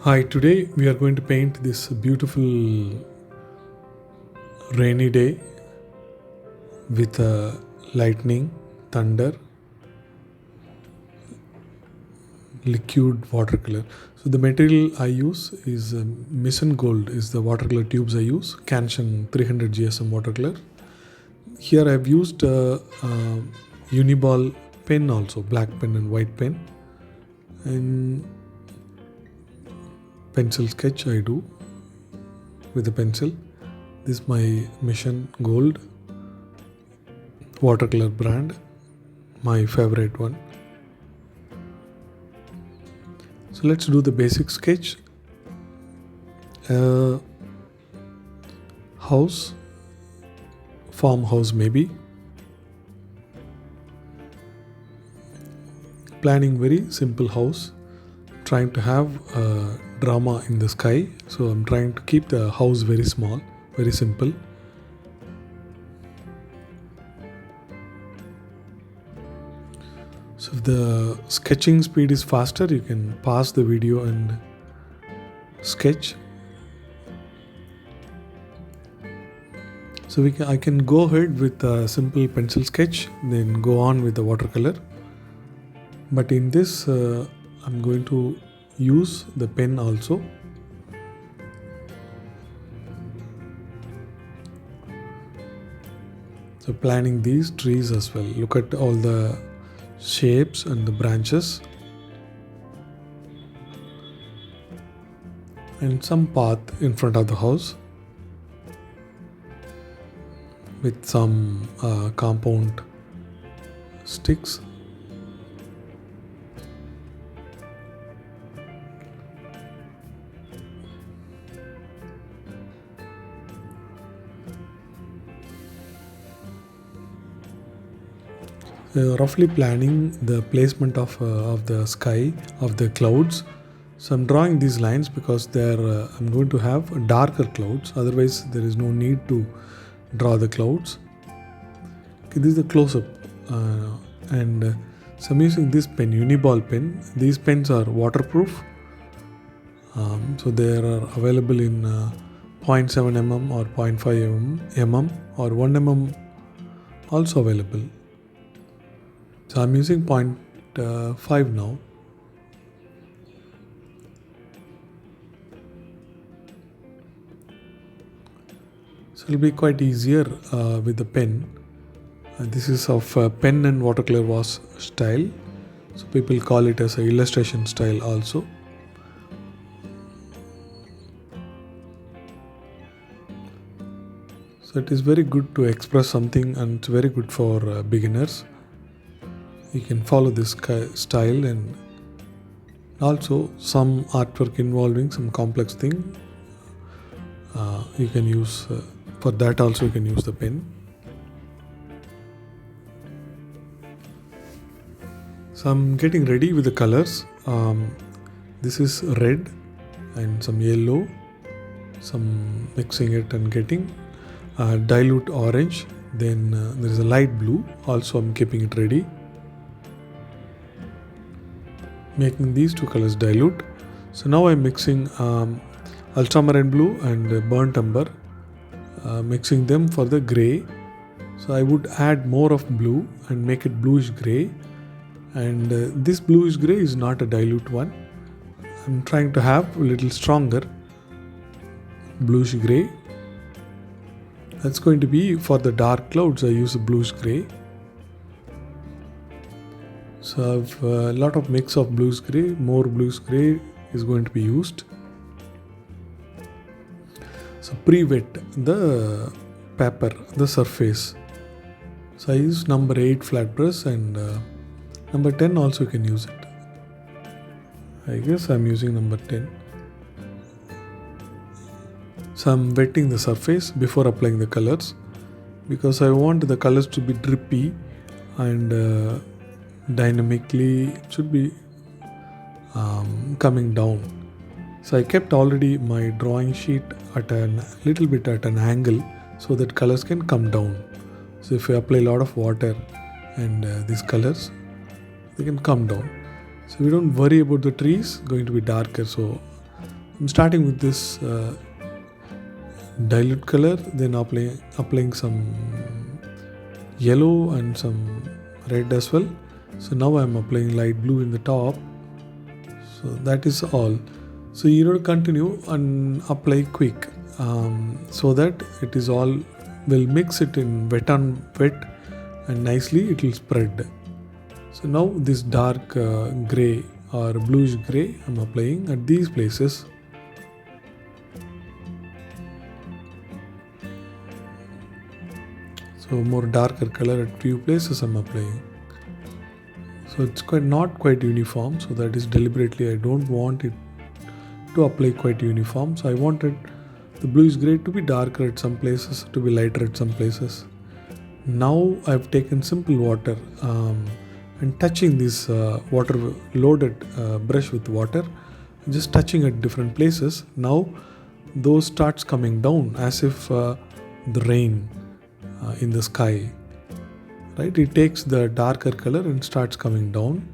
Hi, today we are going to paint this beautiful rainy day with lightning, thunder, liquid watercolor. So the material I use is Mission Gold is the watercolor tubes I use, Canshan 300 GSM watercolor. Here I have used Uniball pen also, black pen and white pen, and pencil sketch I do with a pencil. This is my Mission Gold watercolor brand, my favorite one. So let's do the basic sketch. House, farmhouse maybe. Planning very simple house, trying to have drama in the sky. So I'm trying to keep the house very small, very simple. So if the sketching speed is faster, you can pause the video and sketch. So I can go ahead with a simple pencil sketch, then go on with the watercolor. But in this, I'm going to use the pen also. So planning these trees as well. Look at all the shapes and the branches. And some path in front of the house with some compound sticks. Roughly planning the placement of the sky, of the clouds. So I'm drawing these lines because I'm going to have darker clouds. Otherwise, there is no need to draw the clouds. Okay, this is the close-up, and so I'm using this pen, Uniball pen. These pens are waterproof. So they are available in 0.7 mm or 0.5 mm or 1 mm also available. So I'm using 0.5 now. So it'll be quite easier with the pen. This is of pen and watercolor wash style. So people call it as a illustration style also. So it is very good to express something, and it's very good for beginners. You can follow this style, and also some artwork involving some complex thing. You can use for that also. You can use the pen. So I'm getting ready with the colors. This is red and some yellow. Some mixing it and getting dilute orange. Then there is a light blue. Also, I'm keeping it ready. Making these two colors dilute. So now I'm mixing ultramarine blue and burnt umber, mixing them for the gray. So I would add more of blue and make it bluish gray, and this bluish gray is not a dilute one. I'm trying to have a little stronger bluish gray. That's going to be for the dark clouds. I use a bluish gray. So I have a lot of mix of bluish gray. More bluish gray is going to be used. So pre-wet the paper, the surface. So I use number 8 flat brush, and number 10 also you can use it. I guess I'm using number 10. So I'm wetting the surface before applying the colors, because I want the colors to be drippy and dynamically it should be coming down. So I kept already my drawing sheet at a little bit at an angle so that colors can come down. So if I apply a lot of water and these colors, they can come down. So we don't worry about the trees going to be darker. So I'm starting with this dilute color, then applying some yellow and some red as well. So now I'm applying light blue in the top. So that is all. So you need to continue and apply quick, so that it is all will mix it in wet on wet, and nicely it will spread. So now this dark gray or bluish gray I'm applying at these places. So more darker color at few places I'm applying. So it's not quite uniform, so that is deliberately I don't want it to apply quite uniform. So I wanted the bluish gray to be darker at some places, to be lighter at some places. Now I've taken simple water and touching this water loaded brush with water, just touching at different places. Now those starts coming down as if the rain in the sky, right? It takes the darker color and starts coming down.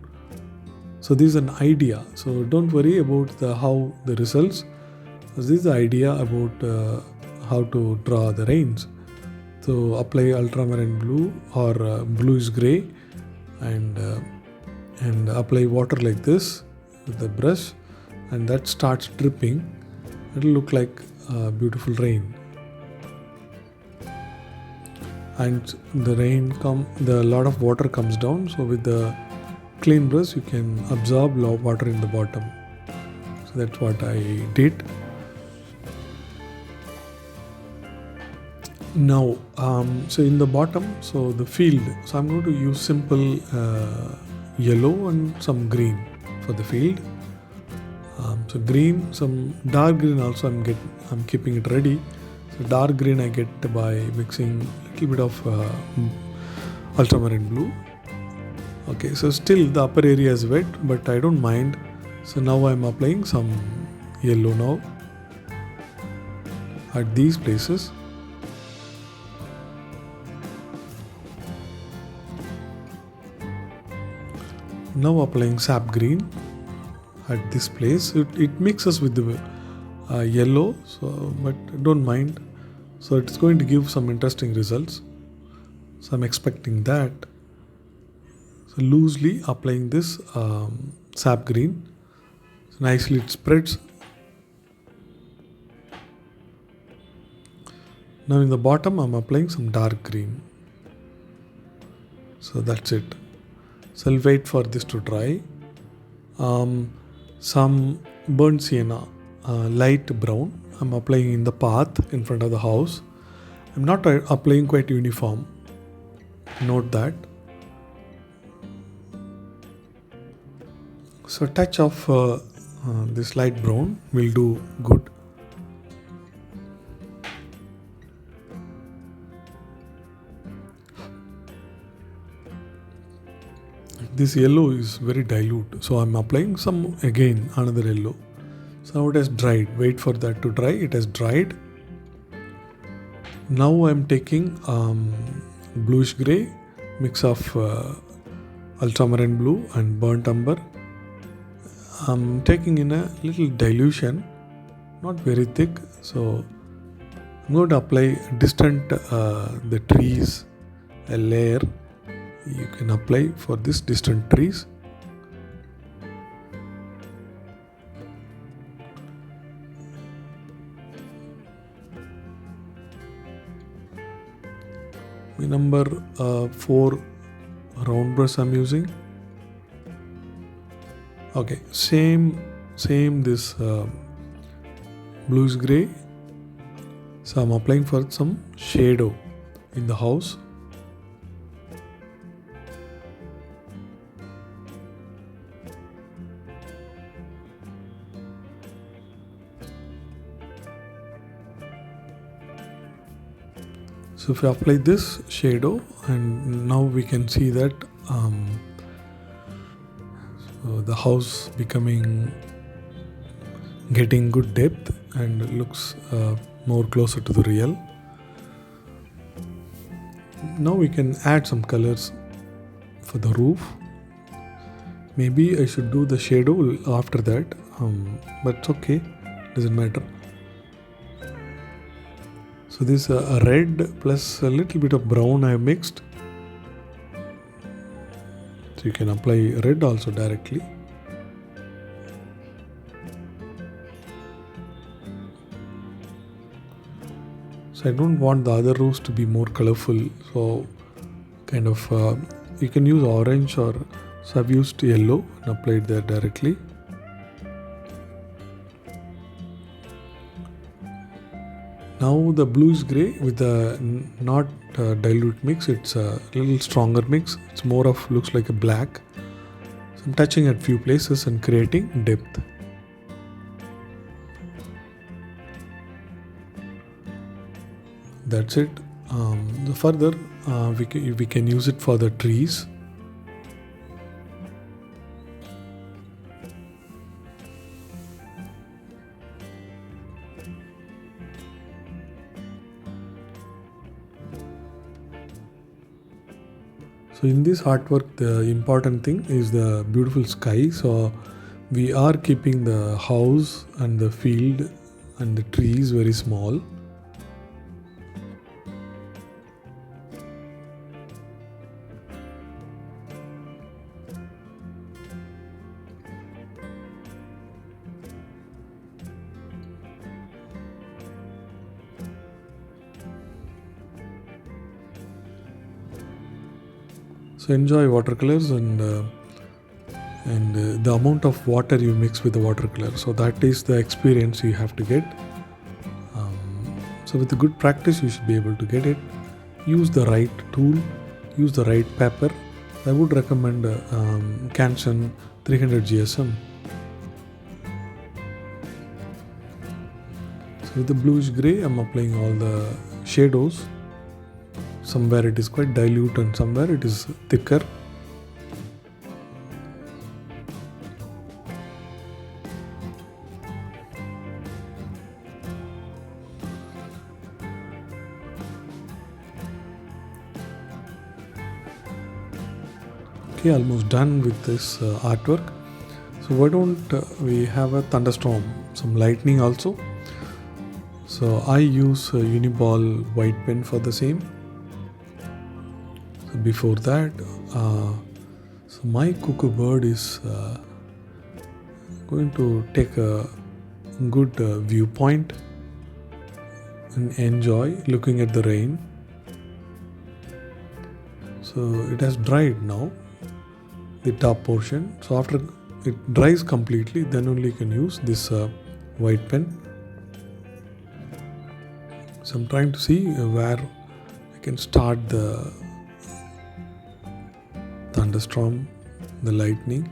So this is an idea. So don't worry about how the results. This is the idea about how to draw the rains. So apply ultramarine blue or bluish gray, and apply water like this with the brush, and that starts dripping. It will look like beautiful rain. And the lot of water comes down. So with the clean brush, you can absorb water in the bottom. So that's what I did. Now, so in the bottom, so the field. So I'm going to use simple yellow and some green for the field. So green, some dark green also I'm keeping it ready. So dark green I get by mixing a little bit of ultramarine blue. Okay, so still the upper area is wet, but I don't mind. So now I'm applying some yellow now at these places. Now applying sap green at this place. It mixes with the yellow, so but don't mind. So it's going to give some interesting results. So I'm expecting that. So loosely applying this sap green. So nicely it spreads. Now in the bottom I'm applying some dark green. So that's it. So I'll wait for this to dry. Some burnt sienna, light brown, I'm applying in the path in front of the house. I'm not applying quite uniform. Note that. So a touch of this light brown will do good. This yellow is very dilute, so I'm applying some again another yellow. So now it has dried. Wait for that to dry. It has dried. Now I'm taking bluish gray, mix of ultramarine blue and burnt umber. I'm taking in a little dilution, not very thick. So I'm going to apply distant the trees, a layer. You can apply for this distant trees. Number 4 round brush I'm using. Okay, same this bluish gray. So I'm applying for some shadow in the house. So if you apply this shadow, and now we can see that so the house getting good depth and looks more closer to the real. Now we can add some colors for the roof. Maybe I should do the shadow after that, but it's okay. doesn't matter. So this red plus a little bit of brown I have mixed. So you can apply red also directly. So I don't want the other roofs to be more colorful, so kind of you can use orange, or so I've used yellow and applied there directly. Now the bluish grey with the not dilute mix, it's a little stronger mix. It's more of looks like a black. So I'm touching at few places and creating depth. That's it. Further, we can use it for the trees. So in this artwork, the important thing is the beautiful sky. So we are keeping the house and the field and the trees very small. So enjoy watercolors and the amount of water you mix with the watercolor. So that is the experience you have to get. So with a good practice, you should be able to get it. Use the right tool, use the right paper. I would recommend Canson 300 GSM. So with the bluish grey, I'm applying all the shadows. Somewhere it is quite dilute and somewhere it is thicker. Okay, almost done with this artwork. So why don't we have a thunderstorm, some lightning also. So I use Uniball white pen for the same. So before that, so my cuckoo bird is going to take a good viewpoint and enjoy looking at the rain. So it has dried now, the top portion. So after it dries completely, then only you can use this white pen. So I'm trying to see where I can start the thunderstorm, the lightning.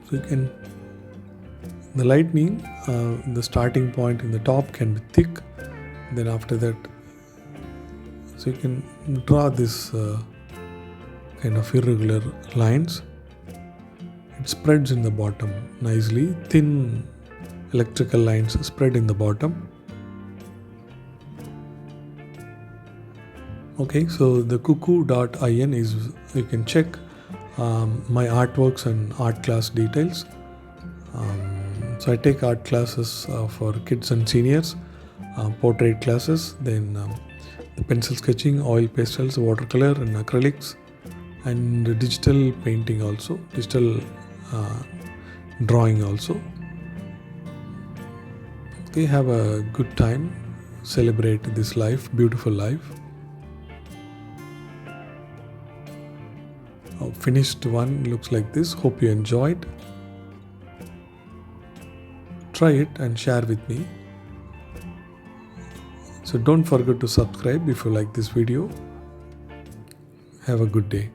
So you can, the lightning, the starting point in the top can be thick. Then after that, so you can draw this kind of irregular lines. It spreads in the bottom nicely. Thin electrical lines spread in the bottom. Okay, so the cuckoo.in is, you can check my artworks and art class details. So I take art classes for kids and seniors, portrait classes, then the pencil sketching, oil pastels, watercolor and acrylics, and digital painting also, digital drawing also. Okay, have a good time, celebrate this life, beautiful life. Finished one looks like this. Hope you enjoyed. Try it and share with me. So don't forget to subscribe if you like this video. Have a good day.